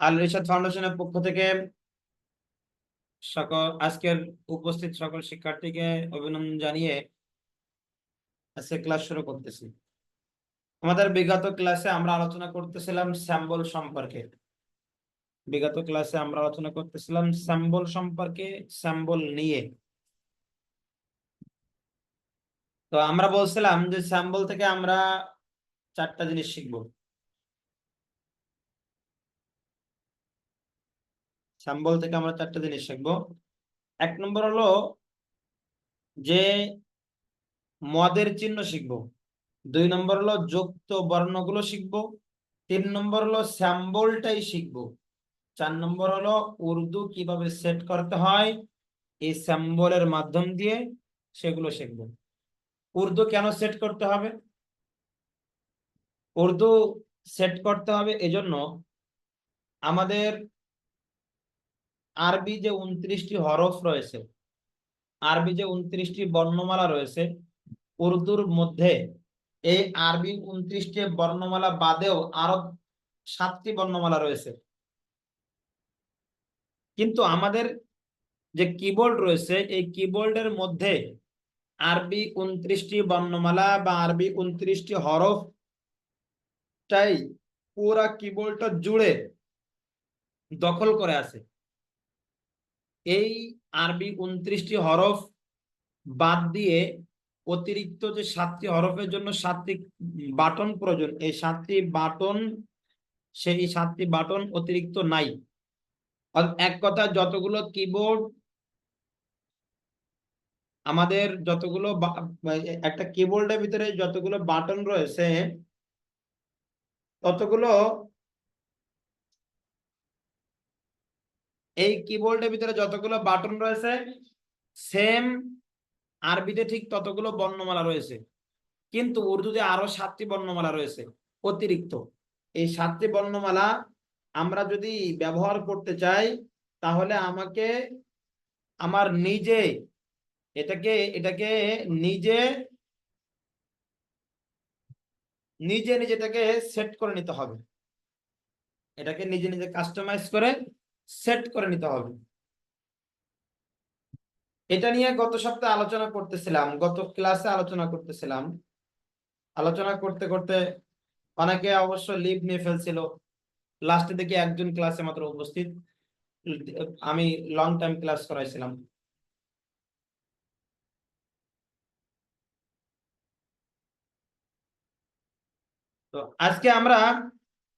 আল ইরশাদ ফাউন্ডেশনের পক্ষ থেকে সকল আজকের উপস্থিত সকল শিক্ষার্থীকে অভিনন্দন জানিয়ে আজকে ক্লাস শুরু করতেছি। আমাদের বিগত ক্লাসে আমরা আলোচনা করতেছিলাম স্যাম্বল সম্পর্কে। স্যাম্বল নিয়ে। তো আমরা বলছিলাম যে স্যাম্বল থেকে আমরা চারটা জিনিস শিখব। এক নম্বর হলো যে মদের চিহ্ন শিখব। 2 নম্বর হলো যুক্ত বর্ণগুলো শিখব। 3 নম্বর হলো স্যাম্বলটাই শিখব। 4 নম্বর হলো উর্দু কিভাবে সেট করতে হয় এই স্যাম্বলের মাধ্যম দিয়ে সেগুলো শিখব। উর্দু কেন সেট করতে হবে? উর্দু সেট করতে হবে এজন্য আমাদের আরবি যে 29টি হরফ রয়েছে, আরবি যে 29টি বর্ণমালা রয়েছে, উর্দুর মধ্যে এই আরবি 29টি বর্ণমালা বাদেও আরো 7টি বর্ণমালা রয়েছে। কিন্তু আমাদের যে কিবোর্ড রয়েছে এই কিবোর্ডের মধ্যে আরবি 29টি বর্ণমালা বা আরবি 29টি হরফটাই পুরা কিবোর্ডটা জুড়ে দখল করে আছে। এই আরবি 29টি হরফ বাদ দিয়ে অতিরিক্ত যে 7টি হরফের জন্য 7টি বাটন প্রয়োজন, এই 7টি বাটন অতিরিক্ত নাই। এক কথা যতগুলো কিবোর্ড আমাদের একটা কিবোর্ডের ভিতরে যতগুলো বাটন রয়েছে ততগুলো এই কিবোর্ডের ভিতরে যতগুলো বাটন রয়েছে সেম আরবিতে ঠিক ততগুলো বর্ণমালা রয়েছে। কিন্তু উর্দুতে আরো 7টি বর্ণমালা রয়েছে অতিরিক্ত। এই 7টি বর্ণমালা আমরা যদি ব্যবহার করতে চাই তাহলে আমাকে আমার নিজে এটাকে নিজে নিজে নিজেটাকে সেট করে নিতে হবে। এটাকে নিজে নিজে কাস্টমাইজ করে সেট করে নিতে হবে। এটা নিয়ে গত সপ্তাহে গত ক্লাসে আলোচনা করতে করতে অনেকে অবশ্য লিভ নিয়ে ফেলছিল। লাস্টে দেখি একজন ক্লাসে মাত্র উপস্থিত। আমি লং টাইম ক্লাস করাইছিলাম। তো আজকে আমরা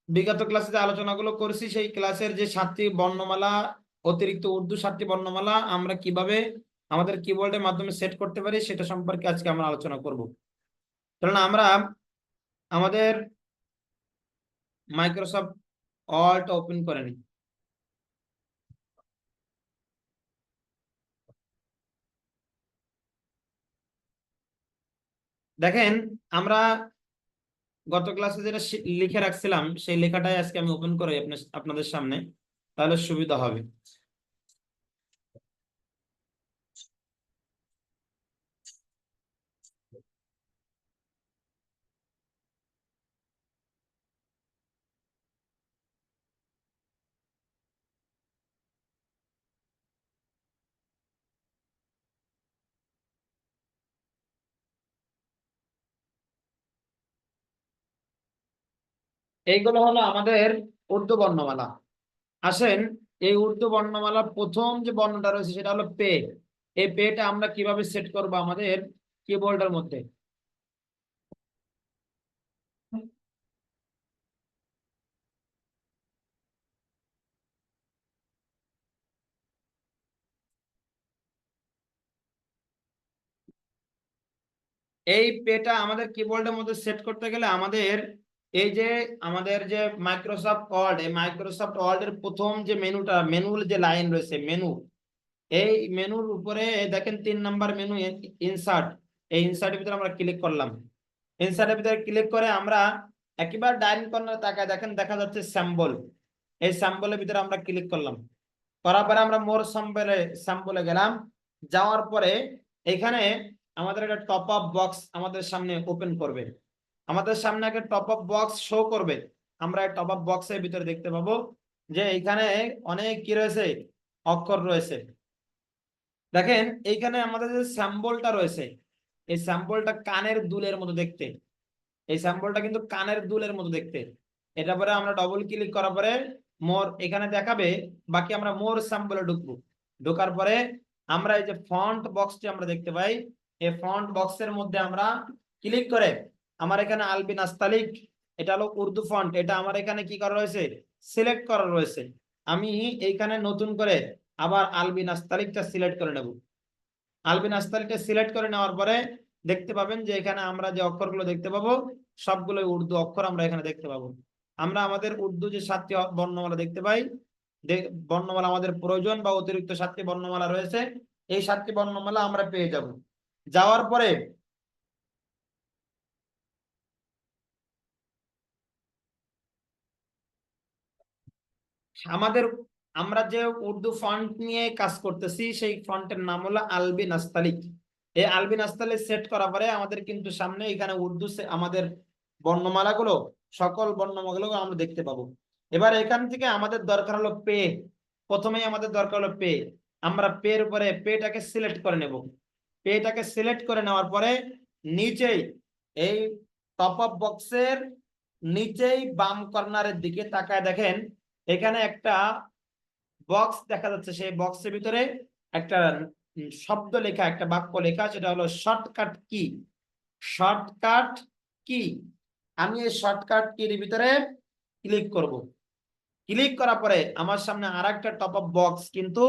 বিগত ক্লাসে যে আলোচনাগুলো করেছি সেই ক্লাসের যে 7টি বর্ণমালা অতিরিক্ত উর্দু 7টি বর্ণমালা আমরা কিভাবে আমাদের কিবোর্ডের মাধ্যমে সেট করতে পারি সেটা সম্পর্কে আজকে আমরা আলোচনা করব। কারণ আমরা আমাদের মাইক্রোসফট ওয়ার্ড ওপেন করে নিই। দেখেন, আমরা গত ক্লাসে যেটা লিখে রাখছিলাম সেই লেখাটাই আজকে আমি ওপেন করে আপনাদের সামনে, তাহলে সুবিধা হবে। এইগুলো হলো আমাদের উর্দু বর্ণমালা। আসেন, এই উর্দু বর্ণমালা প্রথম যে বর্ণটা রয়েছে সেটা হলো পে। এই পেটা আমরা কিভাবে সেট করব আমাদের কিবোর্ডের মধ্যে? এই পেটা আমাদের কিবোর্ডের মধ্যে সেট করতে গেলে এই যে আমাদের যে মাইক্রোসফট ওয়ার্ড, এই মাইক্রোসফট ওয়ার্ডের প্রথম যে মেনুর যে লাইন রয়েছে এই মেনুর উপরে দেখেন 3 নাম্বার মেনু ইনসার্ট। এই ইনসার্টের ভিতরে আমরা ক্লিক করলাম। ইনসার্টের ভিতরে ক্লিক করে আমরা একেবারে ডাইন কর্নারে তাকায় দেখেন দেখা যাচ্ছে স্যাম্বল। এই স্যাম্বলের ভিতরে আমরা ক্লিক করলাম। করার পরে আমরা মোর স্যাম্বলে গেলাম। যাওয়ার পরে এখানে আমাদের একটা টপ আপ বক্স আমাদের সামনে ওপেন করবে। আমাদের সামনে একটা টপ আপ বক্স শো করবে। আমরা এই টপ আপ বক্সের ভিতরে দেখতে পাবো যে এইখানে অনেক কি রয়েছে, অক্ষর রয়েছে। দেখেন এইখানে আমাদের যে স্যাম্বলটা রয়েছে, এই স্যাম্বলটা কানের দুলের মতো দেখতে, এই স্যাম্পলটা কিন্তু কানের দুলের মতো দেখতে। এটা পরে আমরা ডবল ক্লিক করার পরে মোর এখানে দেখাবে, বাকি আমরা মোর স্যাম্পলে ঢুকবো। ঢোকার পরে আমরা এই যে ফন্ট বক্সটি আমরা দেখতে পাই, এই ফন্ট বক্সের মধ্যে আমরা ক্লিক করে আমার এখানে আলবি নাস্তালিক, এটা হলো উর্দু ফন্ট, এটা আমার এখানে কি করা রয়েছে, সিলেক্ট করা রয়েছে। আমি এইখানে নতুন করে আবার আলবি নাস্তালিকটা সিলেক্ট করে নেব। আলবিন আস্তালিটা সিলেক্ট করে নেওয়ার পরে দেখতে পাবেন যে এখানে আমরা যে অক্ষরগুলো দেখতে পাবো সবগুলো উর্দু অক্ষর আমরা এখানে দেখতে পাবো। আমরা আমাদের উর্দু যে 7টি বর্ণমালা দেখতে পাই, বর্ণমালা আমাদের প্রয়োজন বা অতিরিক্ত 7টি বর্ণমালা রয়েছে, এই 7টি বর্ণমালা আমরা পেয়ে যাব। যাওয়ার পরে আমাদের আমরা যে উর্দু ফন্ট নিয়ে কাজ করতেছি সেই ফন্টের নাম হলো আলবি নাস্তালিক। এই আলবি নাস্তালিক সেট করার পরে আমাদের কিন্তু সামনে এখানে উর্দু আমাদের বর্ণমালাগুলো, সকল বর্ণমালাগুলো আমরা দেখতে পাবো। এবার এখান থেকে আমাদের দরকার হলো পে। প্রথমেই আমাদের দরকার হলো পে। আমরা পের উপরে পেটাকে সিলেক্ট করে নেব। পেটাকে সিলেক্ট করে নেওয়ার পরে নিচেই এই টপ আপ বক্সের নিচেই বাম কর্নারের দিকে তাকায় দেখেন এখানে একটা বক্স দেখা যাচ্ছে। সেই বক্সের ভিতরে একটা শব্দ লেখা, একটা বাক্য লেখা, সেটা হলো শর্টকাট কি। শর্টকাট কি, আমি এই শর্টকাট কির ভিতরে ক্লিক করব। ক্লিক করার পরে আমার সামনে আরেকটা টপ আপ বক্স কিন্তু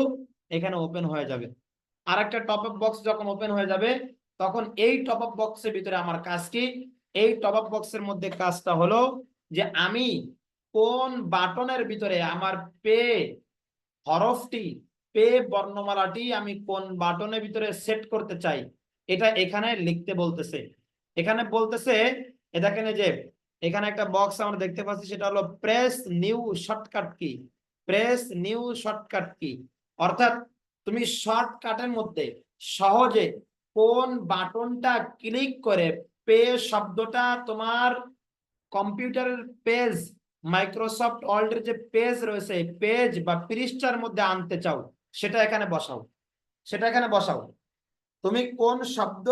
এখানে ওপেন হয়ে যাবে। আরেকটা টপ আপ বক্স যখন ওপেন হয়ে যাবে তখন এই টপ আপ বক্সের ভিতরে আমার কাজ কি, এই টপ আপ বক্সের মধ্যে কাজটা হলো যে আমি কোন বাটনের ভিতরে আমার পে হরফটি, পে বর্ণমালাটি আমি কোন বাটনের ভিতরে সেট করতে চাই, এটা এখানে লিখতে বলতেছে। এখানে বলতেছে এ দেখেন যে এখানে একটা বক্স আমরা দেখতে পাচ্ছি, সেটা হলো press new shortcut key. Press new shortcut key অর্থাৎ তুমি শর্টকাটের মধ্যে সহজে কোন বাটনটা ক্লিক করে পে শব্দটা তোমার কম্পিউটারের পেজ, মাইক্রোসফট ওয়ার্ডের যে পেজ রয়েছে পেজ বা পৃষ্ঠার মধ্যে আনতে চাও, সেটা এখানে বসাও। সেটা এখানে বসাও। তুমি কোন শব্দ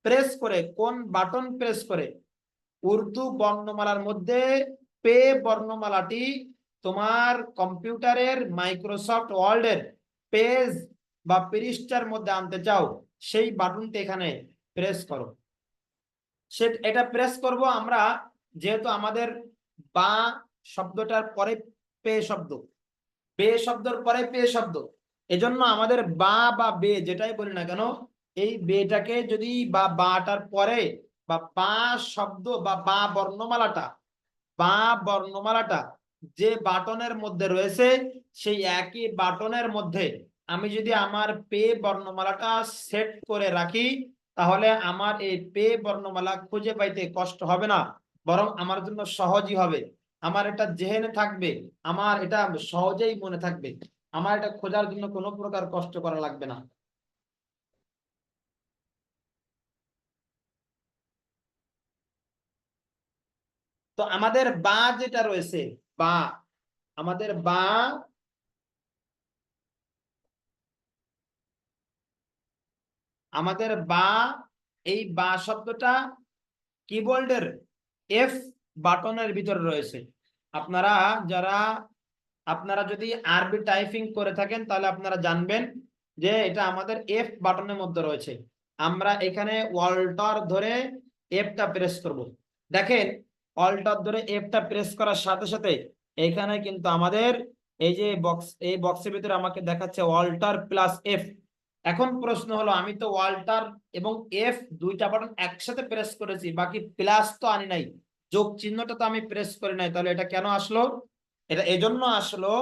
প্রেস করে, কোন বাটন প্রেস করে উর্দু বর্ণমালার মধ্যে পে বর্ণমালাটি তোমার কম্পিউটারের মাইক্রোসফট ওয়ার্ডের পেজ বা পৃষ্ঠার মধ্যে আনতে চাও, সেই বাটনটি এখানে প্রেস করো। এটা প্রেস করব আমরা, যেহেতু আমাদের বা শব্দটার পরে পে শব্দ, পে শব্দের পরে পে শব্দ, এজন্য আমাদের বা বে যেটাই বলি না কেন, এই বেটাকে যদি বা বাটার পরে বা শব্দ বা বর্ণমালাটা, বা বর্ণমালাটা যে বাটনের মধ্যে রয়েছে সেই একই বাটনের মধ্যে আমি যদি আমার পে বর্ণমালাটা সেট করে রাখি, তাহলে আমার এই পে বর্ণমালা খুঁজে পাইতে কষ্ট হবে না, বরং আমার জন্য সহজই হবে। আমার এটা জেহেনে থাকবে, আমার এটা সহজেই মনে থাকবে, আমার এটা খোঁজার জন্য কোনো প্রকার কষ্ট করা লাগবে না। তো আমাদের বা যেটা রয়েছে, বা আমাদের বা, আমাদের বা, এই বা শব্দটা কিবোর্ডের এফ বাটনের ভিতরে রয়েছে। আপনারা যারা, আপনারা যদি আরবি টাইপিং করে থাকেন তাহলে আপনারা জানবেন যে এটা আমাদের এফ বাটনের মধ্যে রয়েছে। আমরা এখানে অল্টার ধরে এফটা প্রেস করব। দেখেন অল্টার ধরে এফটা প্রেস করার সাথে সাথে এখানে কিন্তু আমাদের এই যে বক্স, এই বক্সের ভিতরে আমাকে দেখাচ্ছে অল্টার প্লাস এফ। এখন প্রশ্ন হলো আমি তো অল্টার এবং এফ দুইটা বাটন একসাথে প্রেস করেছি, বাকি প্লাস তো আনি নাই, যোগ চিহ্নটা তো আমি প্রেস করি নাই, তাহলে এটা কেন আসলো? এটা এজন্য আসলো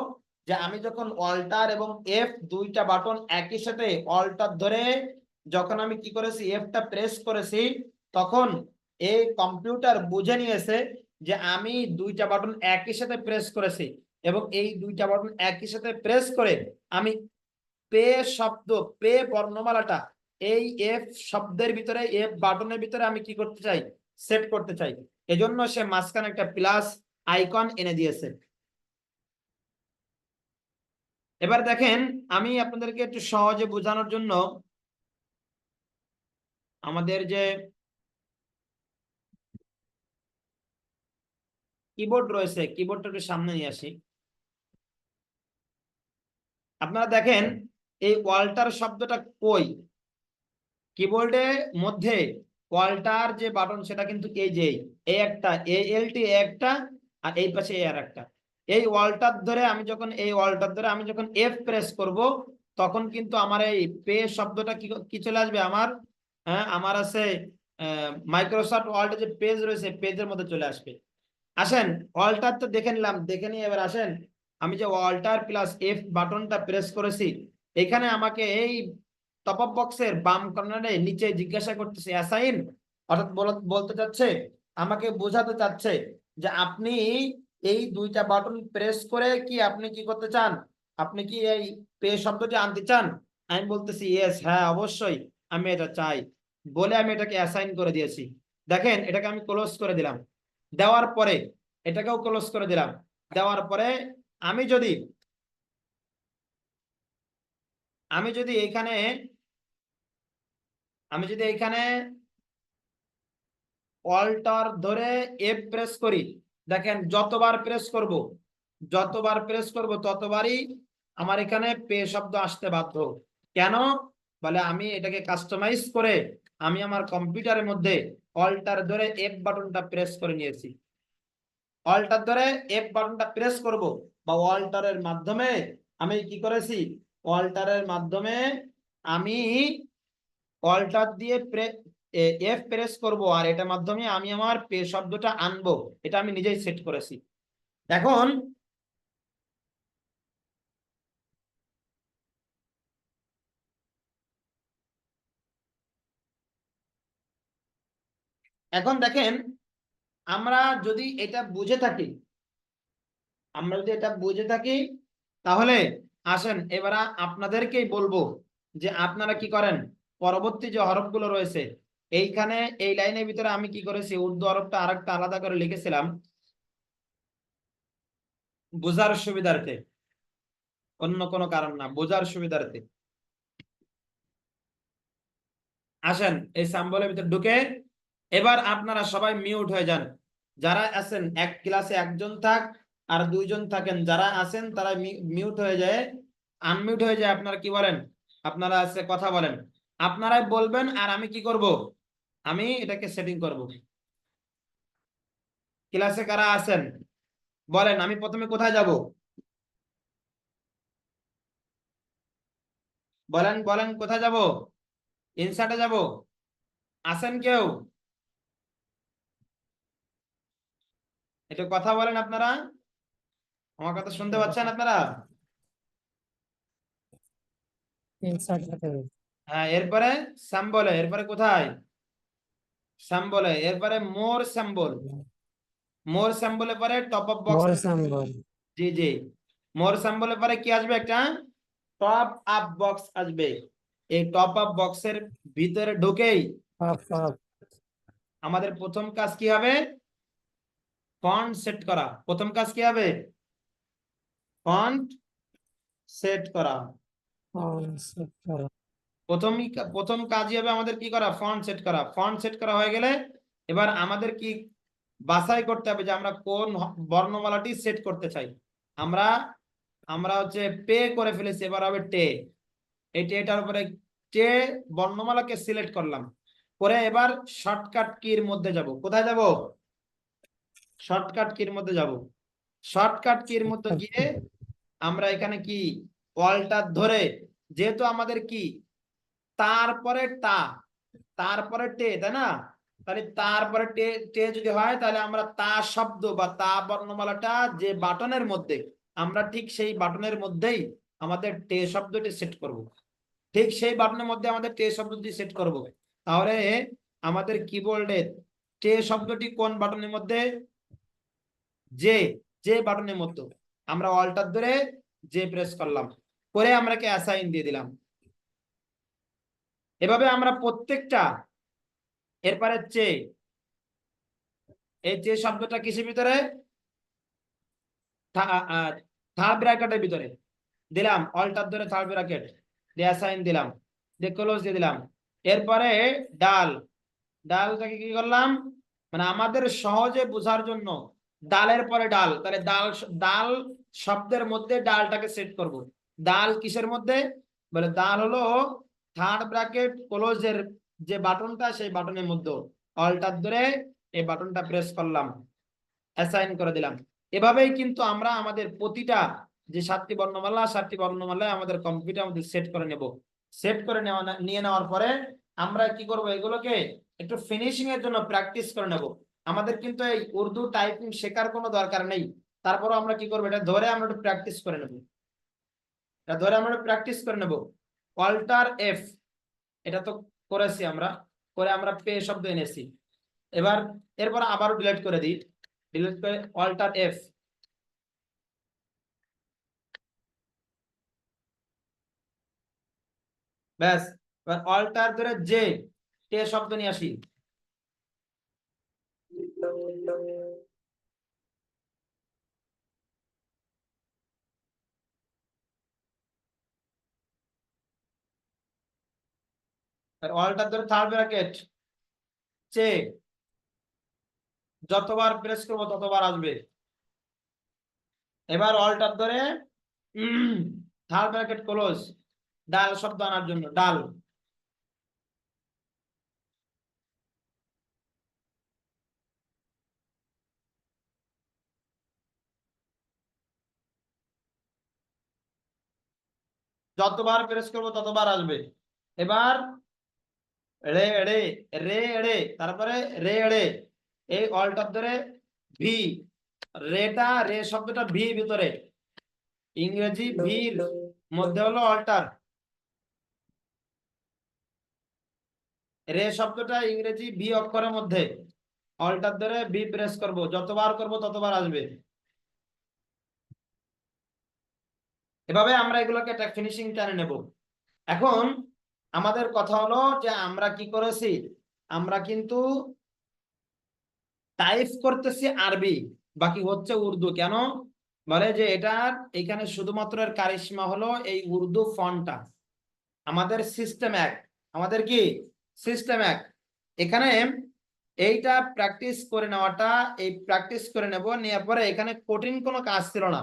যে আমি যখন অল্টার এবং এফ দুইটা বাটন একই সাথে অল্টার ধরে যখন আমি কি করেছি এফটা প্রেস করেছি, তখন এই কম্পিউটার বুঝে নিয়েছে যে আমি দুইটা বাটন একই সাথে প্রেস করেছি, এবং এই দুইটা বাটন একই সাথে প্রেস করে আমি পে শব্দ, পে বর্ণমালাটা এই এফ শব্দের ভিতরে, এফ বাটনের ভিতরে আমি কি করতে চাই, সেট করতে চাই। এজন্য সে মাঝখানে একটা প্লাস আইকন এনে দিয়েছে। এবার দেখেন আমি আপনাদেরকে একটু সহজে বোঝানোর জন্য আমাদের যে কিবোর্ড রয়েছে কিবোর্ডটা একটু সামনে নিয়ে আসি। আপনারা দেখেন এই ওয়াল্টার শব্দটা কই, কিবোর্ডের মধ্যে ওয়াল্টার যে বাটন সেটা কিন্তু এই যে এই একটা এলটি একটা, আর এই পাশে আর একটা। এই ওয়াল্টার ধরে আমি যখন এফ প্রেস করব তখন কিন্তু আমার এই পে শব্দটা কি কি চলে আসবে আমার, হ্যাঁ আমার আছে মাইক্রোসফট ওয়ার্ড যে পেজ রয়েছে পেজের মধ্যে চলে আসবে। আসেন অল্টার তো দেখে নিলাম, দেখে নিয়ে এবার আসেন আমি যে অল্টার প্লাস এফ বাটনটা প্রেস করেছি এখানে আমাকে এই টপ আপ বক্সের বাম কর্নারে নিচে জিজ্ঞাসা করতেছে অ্যাসাইন, অর্থাৎ বলতে চাচ্ছে, আমাকে বোঝাতে চাচ্ছে যে আপনি এই দুইটা বাটন প্রেস করে কি আপনি কি করতে চান, আপনি কি এই পে শব্দটি আনতে চান। আমি বলতেছি ইয়েস, হ্যাঁ অবশ্যই আমি এটা চাই, বলে আমি এটাকে অ্যাসাইন করে দিয়েছি। দেখেন এটাকে আমি ক্লোজ করে দিলাম, দেওয়ার পরে এটাকেও ক্লোজ করে দিলাম, দেওয়ার পরে আমি যদি আমি যদি এখানে আমি যদি এখানে অল্টার ধরে এফ প্রেস করি, দেখেন যতবার প্রেস করব ততবারই আমার এখানে পে শব্দ আসতে বাধ্য। কেন? বলে আমি এটাকে কাস্টমাইজ করে আমি আমার কম্পিউটারের মধ্যে অল্টার ধরে এফ বাটনটা প্রেস করে নিয়েছি। অল্টার ধরে এফ বাটনটা প্রেস করব বা অল্টারের মাধ্যমে আমি কি করেছি, অল্টারের মাধ্যমে আমি অল্টার দিয়ে এফ প্রেস করব আর এটার মাধ্যমে আমি আমার পে শব্দটা আনবো, এটা আমি নিজেই সেট করেছি। এখন এখন দেখেন আমরা যদি এটা বুঝে থাকি আমরা যদি এটা বুঝে থাকি তাহলে আসেন এবার আপনাদেরকেই বলবো যে আপনারা কি করেন, পরবর্তী যে হরফগুলো রয়েছে এইখানে এই লাইনের ভিতরে আমি কি করেছি উর্দু হরফটা আরেকটা আলাদা করে লিখেছিলাম বোঝার সুবিধার্থে, অন্য কোনো কারণ না, বোঝার সুবিধার্থে। আসেন এই সাম্বলের ভিতরে ঢুকে এবার আপনারা সবাই মিউট হয়ে যান, যারা আছেন এক ক্লাসে একজন থাক আর দুইজন থাকেন, যারা আছেন তারা মিউট হয়ে যায়, আনমিউট হয়ে যায়। আপনারা কি বলেন, আপনারা আছে কথা বলেন, আপনারাই বলবেন আর আমি কি করব, আমি এটাকে সেটিং করব। ক্লাসে কারা আছেন বলেন, আমি প্রথমে কোথায় যাব, বলেন বলেন কোথায় যাব, ইনসার্টে যাব, আছেন কেউ, একটু কথা বলেন আপনারা, আমার কথা শুনতে পাচ্ছেন আপনারা? হ্যাঁ এরপরে স্যাম্বলে, এরপরে কোথায় স্যাম্বলে, এরপরে মোর স্যাম্বল, মোর স্যাম্বলে পরে টপ আপ বক্স, জি জি, মোর স্যাম্বলে পরে কি আসবে, একটা টপ আপ বক্স আসবে। এই টপ আপ বক্সের ভিতরে ঢুকেই আমাদের প্রথম কাজ কি হবে, ফন্ট সেট করা। প্রথম কাজ কি হবে, ফন্ট সেট করা। প্রথম কাজই হবে আমাদের কি করা, ফন্ট সেট করা। ফন্ট সেট করা হয়ে গেলে এবার আমাদের কি বাছাই করতে হবে যে আমরা কোন বর্ণমালাটি সেট করতে চাই। আমরা আমরা হচ্ছে পে করে ফেলেছি, এবার হবে টে, এই টেটার উপরে টে বর্ণমালাকে সিলেক্ট করলাম, করে এবার শর্টকাট কির মধ্যে যাব। কোথায় যাব, শর্টকাট কির মধ্যে যাব। শর্টকাট কির মধ্যে গিয়ে আমরা এখানে কি অল্টার ধরে, যেহেতু আমাদের কি তারপরে তারপরে টে তাই না, তাহলে তারপরে টে টে যদি হয় তাহলে আমরা তা শব্দ বা তা বর্ণমালাটা যে বাটনের মধ্যে, আমরা ঠিক সেই বাটনের মধ্যেই আমাদের টে শব্দটি সেট করব। ঠিক সেই বাটনের মধ্যে আমাদের টে শব্দটি সেট করব। তাহলে আমাদের কিবোর্ডে টে শব্দটি কোন বাটনের মধ্যে, যে যে বাটনের মধ্যে, আমরা অল্টার ধরে যে প্রেস করলাম, করে আমরা কে অ্যাসাইন দিয়ে দিলাম। এভাবে আমরা প্রত্যেকটা, এরপরে চে, এই যে শব্দটা কিসের ভিতরে, থার্ড ব্র্যাকেটের ভিতরে, দিলাম, অল্টার ধরে থার্ড ব্র্যাকেট দিয়ে অ্যাসাইন দিলাম, দিয়ে ক্লোজ দিয়ে দিলাম। এরপরে ডাল, ডালটাকে কি করলাম, মানে আমাদের সহজে বোঝার জন্য ডালের পরে ডাল, তাহলে ডাল, ডাল শব্দের মধ্যে ডালটাকে সেট করব। ডাল কিসের মধ্যে, বলে ডাল হলো থার্ড ব্র্যাকেট ক্লোজের যে বাটনটা, সেই বাটনের মধ্যে অল্টার ধরে এই বাটনটা প্রেস করলাম, অ্যাসাইন করে দিলাম। এভাবেই কিন্তু আমরা আমাদের প্রতিটা যে 7টি বর্ণমালা, 7টি বর্ণমালায় আমাদের কম্পিউটার আমাদের সেট করে নেব। সেট করে নিয়ে নেওয়ার পরে আমরা কি করব, এগুলোকে একটু ফিনিশিং এর জন্য প্র্যাকটিস করে নেব। আমাদের কিন্তু এই উর্দু টাইপিং শেখার কোনো দরকার নেই, তারপরও আমরা কি করবো, এটা ধরে আমরা একটু প্র্যাকটিস করে নেব। এটা ধরে আমরা প্র্যাকটিস করে নেব। অল্টার এফ, এটা তো করেছি আমরা, করে আমরা পে শব্দ এনেছি। এবার এরপর আবার ডিলিট করে দিই, ডিলিট করে অল্টার এফ, ব্যাস। এবার অল্টার ধরে জে, টে শব্দ নিয়ে আসি, অল্টার ধরে থার্ড ব্র্যাকেট চে, যতবার প্রেস করবো ততবার আসবে। এবার অল্টার ধরে থার্ড ব্র্যাকেট ক্লোজ, ডাল শব্দ আনার জন্য ডাল, যতবার প্রেস করবো ততবার আসবে। এবার রে রে, রে রে, তারপরে রে রে, এই অল্টার ধরে ভি, রেটা, রে শব্দটা ভি ভিতরে, ইংরেজি ভির মধ্যে হলো অল্টার, রে শব্দটা ইংরেজি ভি অক্ষরের মধ্যে, অল্টার ধরে বি প্রেস করব, যতবার করব ততবার আসবে। এভাবে আমরা এগুলোকে একটা ফিনিশিং টানে নেব। এখন আমাদের কথা হলো যে আমরা কি করেছি, আমরা কিন্তু টাইপ করতেছি আরবি, বাকি হচ্ছে উর্দু। কেন, বলে যে এটার এখানে শুধুমাত্র এর কারিশমা হলো এই উর্দু ফন্টটা। আমাদের সিস্টেম এক, আমাদের কি সিস্টেম এক। এখানে এইটা প্র্যাকটিস করে নেওয়াটা, এই প্র্যাকটিস করে নেব, নেওয়ার পরে এখানে কঠিন কোনো কাজ ছিল না।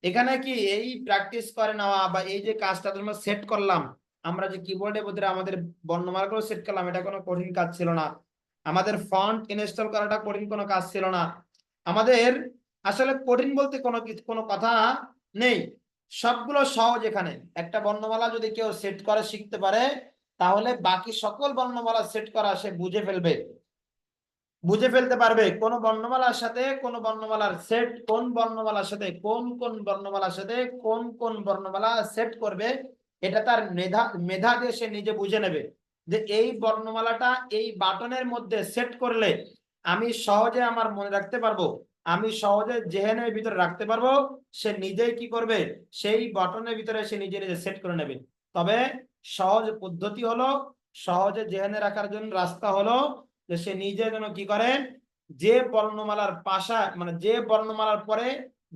এখানে কি এই প্র্যাকটিস করে নেওয়া বা এই যে কাজটা তোমরা সেট করলাম, আমরা যে কিবোর্ডের মধ্যে আমাদের বর্ণমালাগুলো সেট করলাম, এটা কোনো কঠিন কাজ ছিল না। আমাদের ফন্ট ইনস্টল করাটা কঠিন কোনো কাজ ছিল না। আমাদের আসলে কঠিন বলতে কোনো কথা নেই, সবগুলো সহজ। এখানে একটা বর্ণমালা যদি কেউ সেট করে শিখতে পারে, তাহলে বাকি সকল বর্ণমালা সেট করা সে বুঝে ফেলবে, বুঝে ফেলতে পারবে কোন বর্ণমালার সাথে কোন বর্ণমালার সেট, কোন বর্ণমালার সাথে কোন কোন বর্ণমালার সাথে কোন কোন বর্ণমালা সেট করবে। এটা তার মেধা, মেধা দিয়ে সে নিজে বুঝে নেবে যে এই বর্ণমালাটা এই বাটনের মধ্যে সেট করলে আমি সহজে আমার মনে রাখতে পারবো, আমি সহজে জেহেনের ভিতরে রাখতে পারবো। সে নিজেই কি করবে, সেই বাটনের ভিতরে সে নিজে নিজে সেট করে নেবে। তবে সহজ পদ্ধতি হলো, সহজে জেহেনে রাখার জন্য রাস্তা হলো যে সে নিজে যেন কি করে, যে বর্ণমালার পাশা, মানে যে বর্ণমালার পরে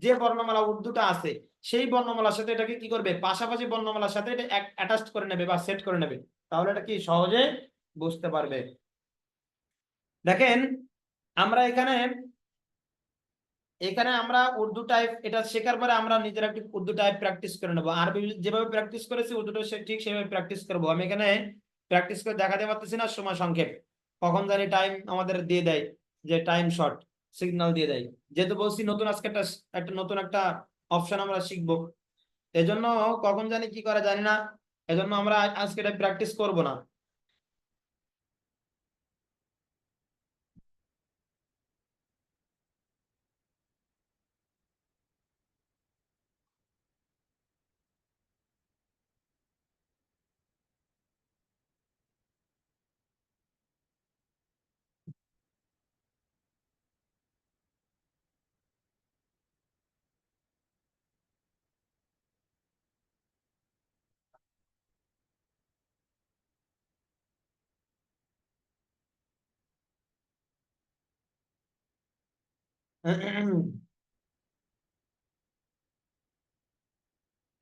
যে বর্ণমালা উর্দুটা আছে, সেই বর্ণমালার সাথে এটাকে কি করবে, পাশাপাশি বর্ণমালার সাথে এটা অ্যাটাচ করে নেবে বা সেট করে নেবে, তাহলে এটা কি সহজে বুঝতে পারবে। দেখেন আমরা এখানে, এখানে আমরা উর্দু টাইপ এটা শেখার পরে আমরা নিজেরা একটু উর্দু টাইপ প্র্যাকটিস করে নেবো। আরবি যেভাবে প্র্যাকটিস করেছি উর্দুটা ঠিক সেভাবে প্র্যাকটিস করবো। আমি এখানে প্র্যাকটিস করে দেখাতে পারতেছি না, সময় সংক্ষেপ, কখন জানি টাইম আমাদের দিয়ে দেয়, যে টাইম শর্ট সিগন্যাল দিয়ে দেয়। যেহেতু বলছি নতুন আজকে একটা একটা নতুন একটা অপশন আমরা শিখবো, এজন্য কখন জানি কি করে জানি না, এজন্য আমরা আজকে এটা প্র্যাকটিস করবো না।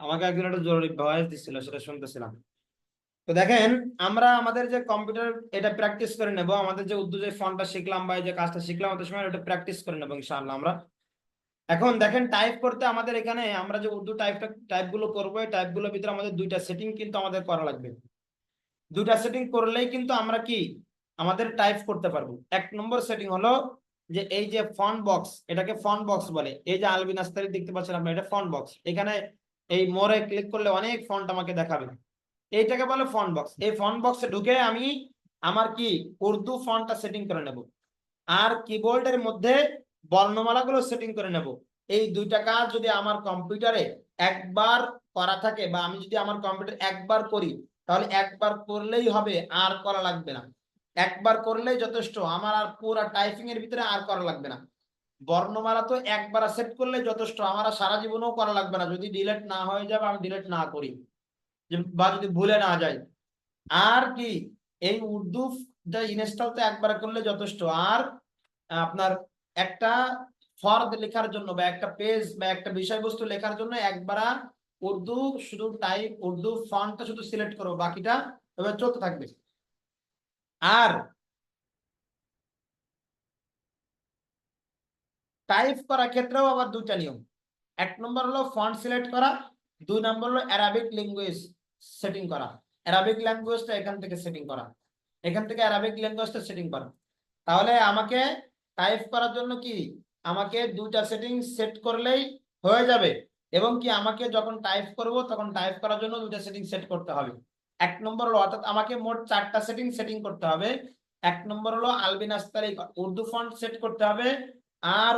আমাকে একজন একটা জরুরি ভয়েস দিচ্ছিল, সেটা শুনতেছিলাম। তো দেখেন, আমরা আমাদের যে কম্পিউটার এটা প্র্যাকটিস করে নেব, আমাদের যে উর্দু যে ফন্টটা শিখলাম বা এই যে কাজটা শিখলাম ওদের সময় এটা প্র্যাকটিস করে নেবো ইনশাআল্লাহ আমরা। এখন দেখেন, টাইপ করতে আমাদের এখানে আমরা যে উর্দু টাইপ গুলো করবো, এই টাইপ গুলোর ভিতরে আমাদের দুইটা সেটিং কিন্তু আমাদের করা লাগবে। দুইটা সেটিং করলেই কিন্তু আমরা কি আমাদের টাইপ করতে পারবো। এক নম্বর সেটিং হলো যে এই যে ফন্ট বক্স, এটাকে ফন্ট বক্স বলে। এই যে আলবিন আস্তারি দেখতে পাচ্ছেন আপনারা, এটা ফন্ট বক্স। এখানে এই মোড়ে ক্লিক করলে অনেক ফন্ট আমাকে দেখাবে, এইটাকে বলে ফন্ট বক্স। এই ফন্ট বক্সে ঢুকে আমি আমার কি উর্দু ফন্টটা সেটিং করে নেব, আর কিবোর্ডের মধ্যে বর্ণমালাগুলো সেটিং করে নেব। এই দুইটা কাজ যদি আমার কম্পিউটারে একবার করা থাকে, বা আমি যদি আমার কম্পিউটার একবার করি, তাহলে একবার করলেই হবে, আর করা লাগবে না। একবার করলেই যথেষ্ট, আমার আর পুরো টাইপিং এর ভিতরে আর করা লাগবে না। বর্ণমালা তো একবার সেট করলে যথেষ্ট, আমার আর সারা জীবনও করা লাগবে না, যদি ডিলিট না হয়ে যাবে, আমি ডিলিট না করি, বা যদি ভুলে না যাই। আর কি এই উর্দু ইনস্টল তো একবার করলে যথেষ্ট। আর আপনার একটা ফর্দ লেখার জন্য বা একটা পেজ বা একটা বিষয়বস্তু লেখার জন্য একবার উর্দু শুধু টাইপ, উর্দু ফন্টটা শুধু সিলেক্ট করো, বাকিটা এবার চলতে থাকবে। আর টাইপ করার ক্ষেত্রেও আবার দুইটা নিয়ম। এক নম্বর হলো ফন্ট সিলেক্ট করা, দুই নম্বর হলো অ্যারাবিক ল্যাঙ্গুয়েজ সেটিং করা। অ্যারাবিক ল্যাঙ্গুয়েজটা এখান থেকে সেটিং করা, এখান থেকে অ্যারাবিক ল্যাঙ্গুয়েজটা সেটিং করা। তাহলে আমাকে টাইপ করার জন্য কি আমাকে দুইটা সেটিং সেট করলেই হয়ে যাবে, এবং কি আমাকে যখন টাইপ করব তখন টাইপ করার জন্য দুইটা সেটিং সেট করতে হবে। এক নম্বর হলো, অর্থাৎ আমাকে মোট 4টা সেটিং করতে হবে। এক নম্বর হলো আলবিন আস্তারি উর্দু ফন্ট সেট করতে হবে, আর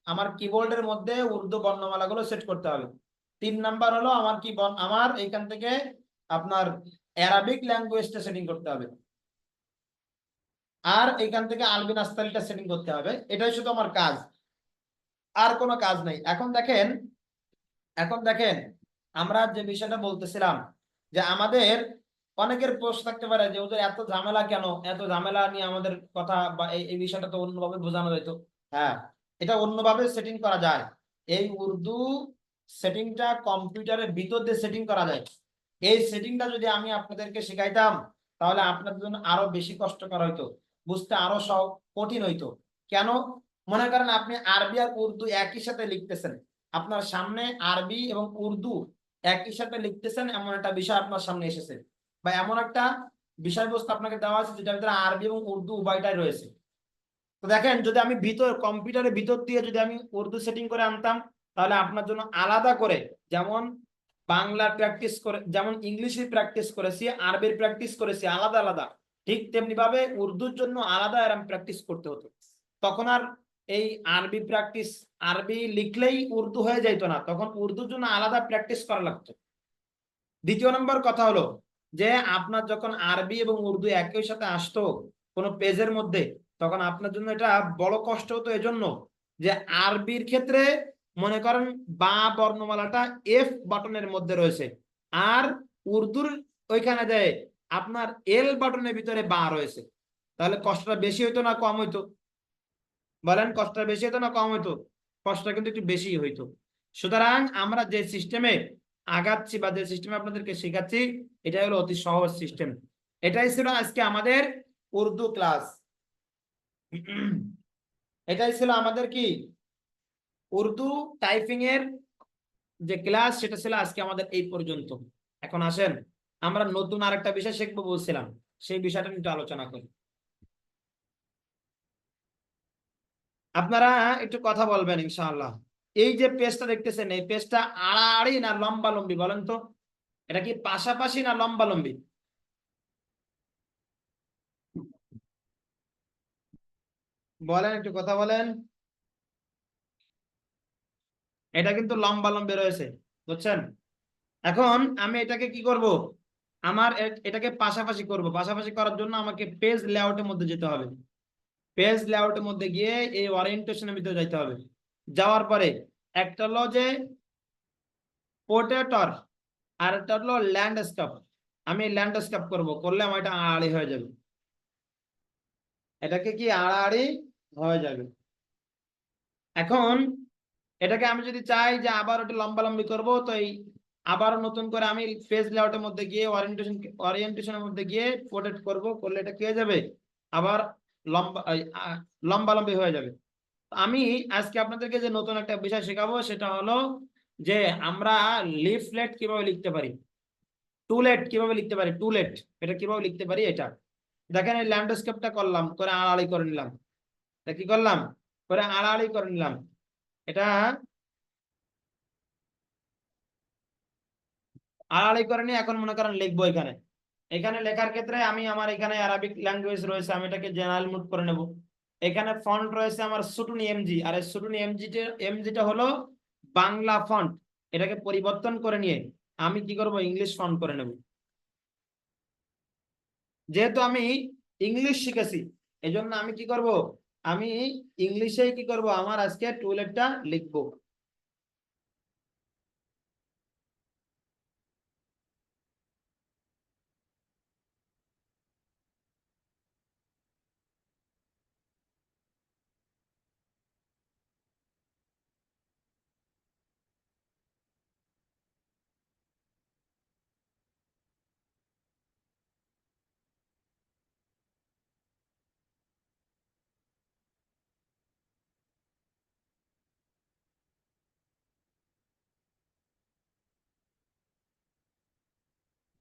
আমার কিবোর্ডের মধ্যে উর্দু বর্ণমালাগুলো সেট করতে হবে। 3 নাম্বার হলো আমার কি আমার এখান থেকে আপনার অ্যারাবিক ল্যাঙ্গুয়েজটা সেটিং করতে হবে, আর এখান থেকে আলবিন আস্তালিটা সেটিং করতে হবে। এটাই শুধু আমার কাজ, আর কোনো কাজ নেই। এখন দেখেন আমরা যে বিষয়টা বলতেছিলাম, যে আমাদের অনেকের প্রশ্ন থাকতে পারে যে ওদের এত ঝামেলা কেন, এত ঝামেলা নিয়ে আমাদের কথা, বা এই বিষয়টা তো অন্যভাবে বোঝানো যেত। হ্যাঁ, এটা অন্যভাবে সেটিং করা যায়। এই উর্দু সেটিংটা কম্পিউটারের ভিতর দিয়ে সেটিং করা যায়। এই সেটিংটা যদি আমি আপনাদেরকে শেখাইতাম, তাহলে আপনাদের জন্য আরো বেশি কষ্টকর হইতো, বুঝতে আরো কঠিন হইতো। কেন? মনে করেন আপনি আরবি আর উর্দু একই সাথে লিখতেছেন, আপনার সামনে আরবি এবং উর্দু একই সাথে লিখতেছেন, এমন একটা বিষয় আপনার সামনে এসেছে, বা এমন একটা বিষয়বস্তু আপনাকে দেওয়া আছে যেটার ভিতরে আরবি এবং উর্দু উভয়টাই রয়েছে। তো দেখেন, যদি আমি কম্পিউটারের ভিতর দিয়ে যদি আমি উর্দু সেটিং করে আনতাম, তাহলে আপনার জন্য আলাদা করে, যেমন বাংলা প্র্যাকটিস করে, যেমন ইংলিশে প্র্যাকটিস করেছি, আরবির প্র্যাকটিস করেছি আলাদা আলাদা, ঠিক তেমনি ভাবে উর্দুর জন্য আলাদা এরকম প্র্যাকটিস করতে হতো। তখন আর এই আরবি প্র্যাকটিস, আরবি লিখলেই উর্দু হয়ে যাইতো না, তখন উর্দুর জন্য আলাদা প্র্যাকটিস করা লাগতো। দ্বিতীয় নম্বর কথা হলো যে আপনার যখন আরবি এবং উর্দু একই সাথে আসতো কোনো পেজের মধ্যে, তখন আপনার জন্য এটা বড় কষ্ট হতো। এজন্য যে আরবির ক্ষেত্রে মনে করেন বা বর্ণমালাটা এফ বাটনের মধ্যে রয়েছে, আর উর্দুর ওইখানে যায় আপনার এল বাটনের ভিতরে বা রয়েছে, তাহলে কষ্টটা বেশি হইতো না কম হইতো? বলেন, কষ্টটা বেশি হতো না কম হইতো? কষ্টটা কিন্তু একটু বেশি হইতো। সুতরাং আমরা যে সিস্টেমে আগাচ্ছি বা যে সিস্টেমে আপনাদেরকে শেখাচ্ছি, এটাই হলো অতি সহজ সিস্টেম। এটাই ছিল আজকে আমাদের উর্দু ক্লাস। এটাই ছিল আমাদের কি উর্দু টাইপিং এর যে ক্লাস, সেটা ছিল আজকে আমাদের এই পর্যন্ত। এখন আসেন আমরা নতুন আরেকটা বিষয় শিখবো বলছিলাম, সেই বিষয়টা নিয়ে একটু আলোচনা করি। আপনারা একটু কথা বলবেন ইনশাআল্লাহ। এই যে পেজটা দেখতেছেন, এই পেজটা আড়াআড়ি না লম্বা লম্বি বলেন তো? এটা কি পাশাপাশি না লম্বা লম্বি? বলেন, একটু কথা বলেন। এটা কিন্তু লম্বা লম্বি রয়েছে, বুঝছেন? এখন আমি এটাকে কি করব, আমার এটাকে পাশাপাশি করব। পাশাপাশি করার জন্য আমাকে পেজ লেআউটের মধ্যে যেতে হবে। পেজ লেআউটের মধ্যে গিয়ে এই ওরিয়েন্টেশনের ভিতরে যাইতে হবে। যাওয়ার পরে একটা হলো যে পোর্ট্রেট, আর একটা হলো ল্যান্ডস্কেপ। আমি ল্যান্ডস্কেপ করব, করলে আমার এটা আড়াআড়ি হয়ে যাবে। এটাকে কি আড়াআড়ি হয়ে যাবে। এখন এটাকে আমি যদি চাই যে আবার ওটা লম্বা লম্বি করবো, তো এই আবার নতুন করে আমি পেজ লেআউটের মধ্যে গিয়ে ওরিয়েন্টেশনের মধ্যে গিয়ে প্রোটেক্ট করব, করলে এটা কি হয়ে যাবে, আবার লম্বা লম্বালম্বি হয়ে যাবে। আমি আজকে আপনাদেরকে যে নতুন একটা বিষয় শেখাবো সেটা হলো যে আমরা লিফলেট কিভাবে লিখতে পারি, টুলেট কিভাবে লিখতে পারি, টুলেট এটা কিভাবে লিখতে পারি। এটা দেখেন এই ল্যান্ডস্কেপটা করলাম, করে আড়াআড়ি করে নিলাম, এটা কি করলাম, করে আড়াআড়ি করে নিলাম। এটা আড়াআড়ি করে নিয়ে এখন মনে করেন লিখবো এখানে। এখানে লেখার ক্ষেত্রে আমি আমার এখানে আরবিক ল্যাঙ্গুয়েজ রয়েছে, আমি এটাকে জেনারেল মোড করে নেব। এখানে ফন্ট রয়েছে আমার সুটুনি এমজি, আর এই সুটুনি এমজিটা হলো বাংলা ফন্ট। এটাকে পরিবর্তন করে নিয়ে আমি কি করব, ইংলিশ ফন্ট করে নেব। যেহেতু আমি ইংলিশ শিখেছি এই জন্য আমি কি করব, আমি ইংলিশেই কি করব, আমার আজকে টুলেটটা লিখবো।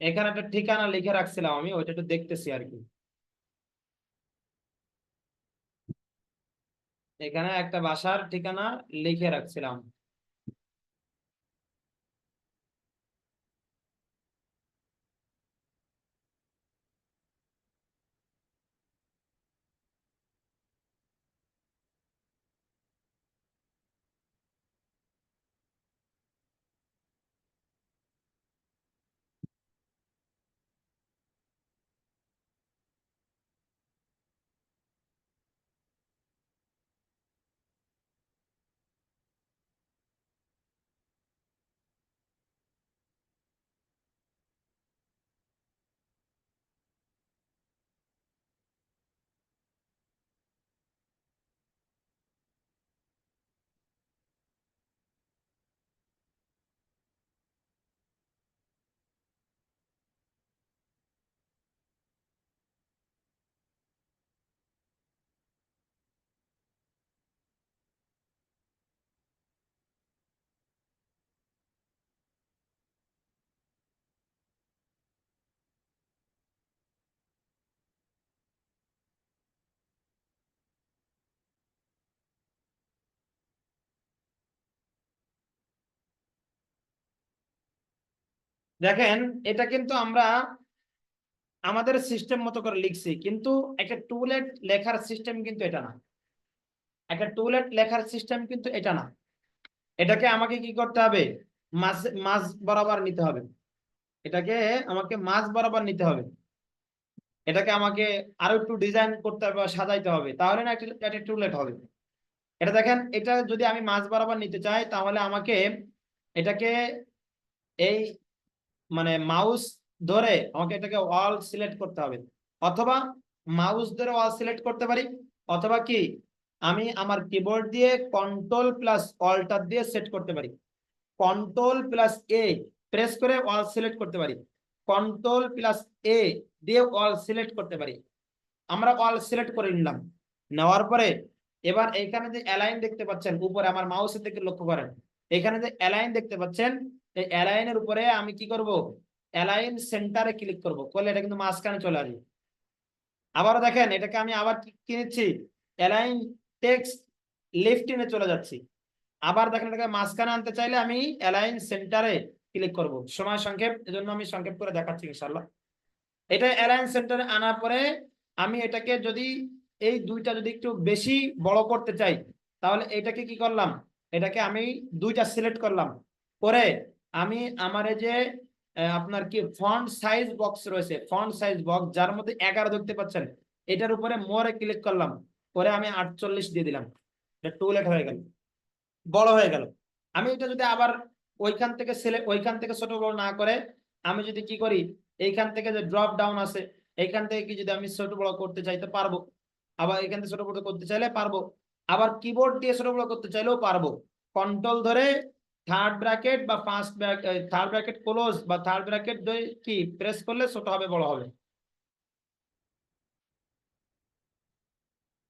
এখানে একটা ঠিকানা লিখে রাখছিলাম, আমি ওইটা একটু দেখতেছি আর কি। এখানে একটা বাসার ঠিকানা লিখে রাখছিলাম। দেখেন এটা কিন্তু আমরা আমাদের সিস্টেম মতো করে লিখছি, কিন্তু একটা টুলেট লেখার সিস্টেম কিন্তু এটা না। একটা টুলেট লেখার সিস্টেম কিন্তু এটা না। এটাকে আমাকে কি করতে হবে, মাঝ মাঝ বরাবর নিতে হবে। এটাকে আমাকে মাঝ বরাবর নিতে হবে। এটাকে আমাকে আরো একটু ডিজাইন করতে হবে বা সাজাইতে হবে, তাহলে না একটা টুলেট হবে। এটা দেখেন, এটা যদি আমি মাঝ বরাবর নিতে চাই তাহলে আমাকে এটাকে এই মানে মাউস ধরে আমাকে এটাকে অল সিলেক্ট করতে হবে, অথবা মাউস ধরে অল সিলেক্ট করতে পারি, অথবা কি আমি আমার কিবোর্ড দিয়ে কন্ট্রোল প্লাস অল্টার দিয়ে সেট করতে পারি। কন্ট্রোল প্লাস এ প্রেস করে অল সিলেক্ট করতে পারি, কন্ট্রোল প্লাস এ দিয়ে অল সিলেক্ট করতে পারি। আমরা অল সিলেক্ট করে নিলাম, নেওয়ার পরে এবার এখানে যে অ্যালাইন দেখতে পাচ্ছেন উপরে, আমার মাউসের দিকে লক্ষ্য করেন, এখানে যে অ্যালাইন দেখতে পাচ্ছেন, এই অ্যালাইনের উপরে আমি কি করব, অ্যালাইন সেন্টারে ক্লিক করব, করলে এটা কিন্তু মাঝখানে চলে আসবে। আবারও দেখেন এটাকে আমি আবার কি নিচ্ছি, অ্যালাইন টেক্সট লেফট ইনে চলে যাচ্ছি। আবার দেখেন এটাকে মাঝখানে আনতে চাইলে আমি অ্যালাইন সেন্টারে ক্লিক করব। সময় সংক্ষেপ, এজন্য আমি সংক্ষেপ করে দেখাচ্ছি ইনশাআল্লাহ। এটা অ্যালাইন সেন্টারে আনার পরে আমি এটাকে যদি এই দুইটা যদি একটু বেশি বড় করতে চাই, তাহলে এটাকে কি করলাম, এটাকে আমি দুইটা সিলেক্ট করলাম, করে আমি আমার এই যে আপনার কি ফন্ট সাইজ বক্স রয়েছে, ফন্ট সাইজ বক্স যার মধ্যে 11 দেখতে পাচ্ছেন, এটার উপরে মোরে ক্লিক করলাম, করে আমি 48 দিয়ে দিলাম। এটা টুলেট হয়ে গেল, বড় হয়ে গেল। আমি এটা যদি আবার ওইখান থেকে ছোট বড় না করে আমি যদি কি করি, এইখান থেকে যে ড্রপ ডাউন আছে এইখান থেকে কি যদি আমি ছোট বড় করতে চাইতে পারবো, আবার এখান থেকে ছোট বড় করতে চাইলে পারবো, আবার কিবোর্ড দিয়ে ছোট বড় করতে চাইলেও পারবো। কন্ট্রোল ধরে থার্ড ব্র্যাকেট বা first bracket, third bracket close বা থার্ড ব্র্যাকেট কি প্রেস করলে ছোট হবে বড় হবে।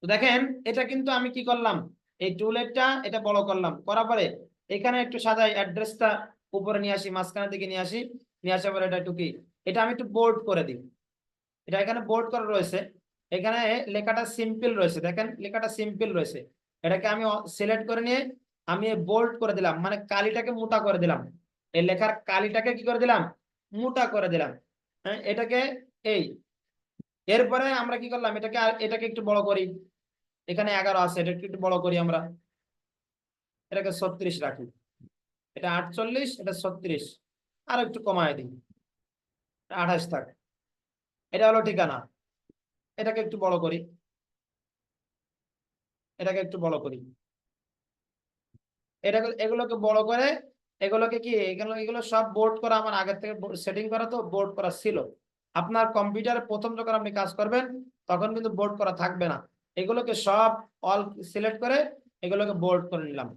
তো দেখেন এটা কিন্তু আমি কি করলাম, এই টুলেটটা এটা বড় করলাম, করার পরে এখানে একটু সাজাই, অ্যাড্রেসটা উপরে নিয়ে আসি, মাঝখানের দিকে নিয়ে আসি, নিয়ে আসার পরে এটা একটু কি, এটা আমি একটু বোল্ড করে দিই। এটা এখানে বোল্ড করা রয়েছে, এখানে লেখাটা সিম্পল রয়েছে, দেখেন লেখাটা সিম্পল রয়েছে, এটাকে আমি সিলেক্ট করে নিয়ে আমি বোল্ড করে দিলাম, মানে কালিটাকে মোটা করে দিলাম, এই লেখার কালিটাকে কি করে দিলাম, মোটা করে দিলাম। হ্যাঁ, এটাকে এই, এরপরে আমরা কি করলাম, এটাকে এটাকে একটু বড় করি, এখানে 11 আছে, এটা একটু বড় করি আমরা, এটাকে 36 রাখি, এটা 48, এটা 36, আর একটু কমায় দিই, 28 থাক। এটা হলো ঠিকানা, এটাকে একটু বড় করি, এটাকে একটু বড় করি, এটা এগুলোকে বড় করে, এগুলোকে কি এগুলো এগুলো সব বোর্ড করা আমার আগে থেকে সেটিং করা, তো বোর্ড করা ছিল। আপনার কম্পিউটারে প্রথম যখন আপনি কাজ করবেন তখন কিন্তু বোর্ড করা থাকবে না, এগুলোকে সব অল সিলেক্ট করে এগুলোকে বোর্ড করে নিলাম।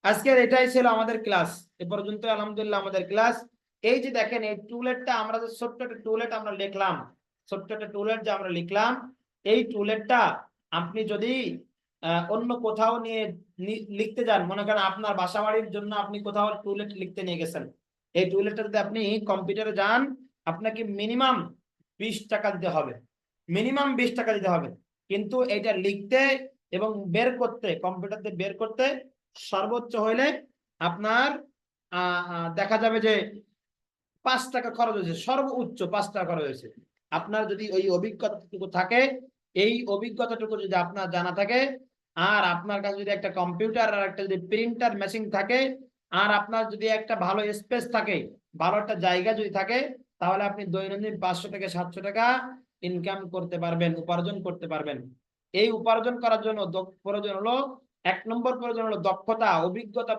আজকের এটাই ছিল আমাদের ক্লাস, এ পর্যন্ত আলহামদুলিল্লাহ আমাদের ক্লাস। এই যে দেখেন এই টুলেটটা আমরা যে ছোট্ট একটা টুলেট আমরা লিখলাম, ছোট্ট একটা টুলেট যে আমরা লিখলাম, এই টুলেটটা আপনি যদি অন্য কোথাও নিয়ে লিখতে যান, মনে করেন আপনার বাসা বাড়ির জন্য আপনি কোথাও টুলেট লিখতে নিয়ে গেছেন, এই টুলেটটা যদি আপনি কম্পিউটারে যান আপনাকে মিনিমাম 20 টাকা দিতে হবে, মিনিমাম 20 টাকা দিতে হবে। কিন্তু এটা লিখতে এবং বের করতে, কম্পিউটার দিয়ে বের করতে সর্বোচ্চ হইলে আপনার দেখা যাবে যে 5 টাকা খরচ হয়েছে, সর্বোচ্চ 5 টাকা খরচ হয়েছে। আপনার যদি ওই অভিজ্ঞতাটুকু থাকে, এই অভিজ্ঞতাটুকু যদি আপনার জানা থাকে, আর আপনার কাছে যদি একটা কম্পিউটার আর একটা যদি প্রিন্টার মেশিন থাকে, আর আপনার যদি একটা ভালো স্পেস থাকে, ভালো একটা জায়গা যদি থাকে, তাহলে আপনি দৈনন্দিন 500 থেকে 700 টাকা ইনকাম করতে পারবেন, উপার্জন করতে পারবেন। এই উপার্জন করার জন্য প্রয়োজন হলো, 1 নম্বর প্রয়োজন হলো দক্ষতা, অভিজ্ঞতা।